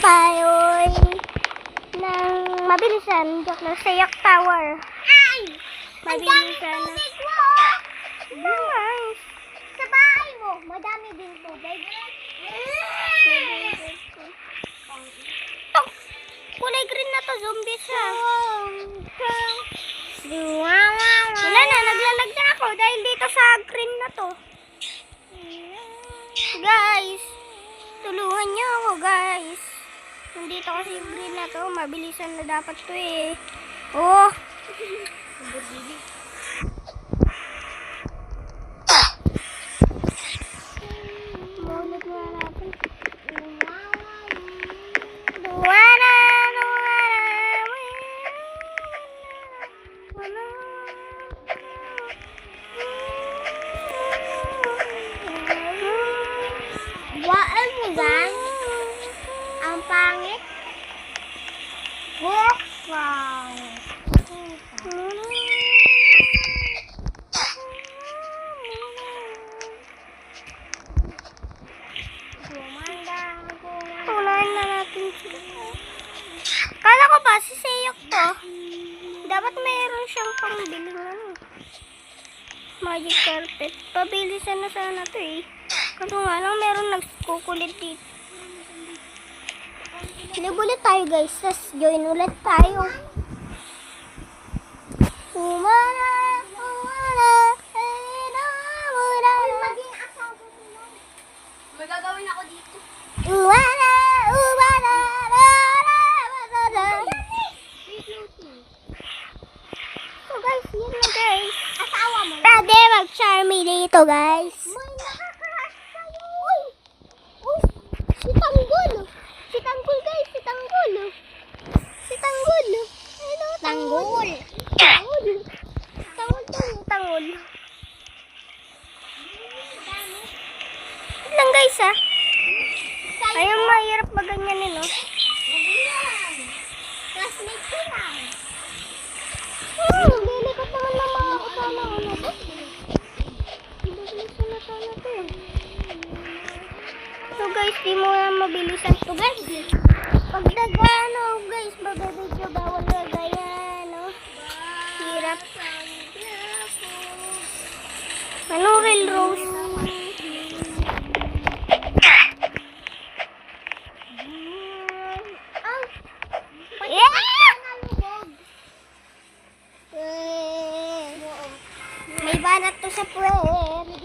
tayo ng mabilisan. Joke lang, Sayak Tower. Ay! Mabilisan na. Guys. Sa bahay mo, madami din tubig. Oh, kulay green na to, zombie siya. Wala na, naglalag na ako dahil dito sa green na to. Guys, tulungan niyo ako guys. Nandito kasi green na to, mabilisan na dapat to eh. Oh. Maulit nga natin. Waan mo gan? Ang pangit. Wow. Tunayan na natin siya. Kala ko ba si Seyok to? Dapat mayroon siyang pangbiling ano. Magic carpet. Pabilisan na sana to eh. Kaso nga lang meron nagkukulit dito. Live ulit tayo guys. Tapos join ulit tayo. Umana, umana, Maging asawa mo lang. May gagawin ako dito. umana, umana, So guys, yun na guys. Asawa mo lang. Pwede mag-charmy dito guys. May nakakrush sa'yo. Uy! Uy! Si Tanggol. Si Tanggol guys. Si Tanggol. Si Tanggol. Hello, Tanggol. Tangol. Tangol to yung tangol. Lang guys ah. Ayaw mahirap ba ganyanin no? Mabilang. Classmate ko lang. Lilikot naman ng mga usama ko na to. Mabilisan na sana to eh. So guys, di mo na mabilisan to guys. Pag nagano guys, mabibidyo bawal na ganyan no. Hirap. Anong real rose? Yeah! May banat to sa puwet.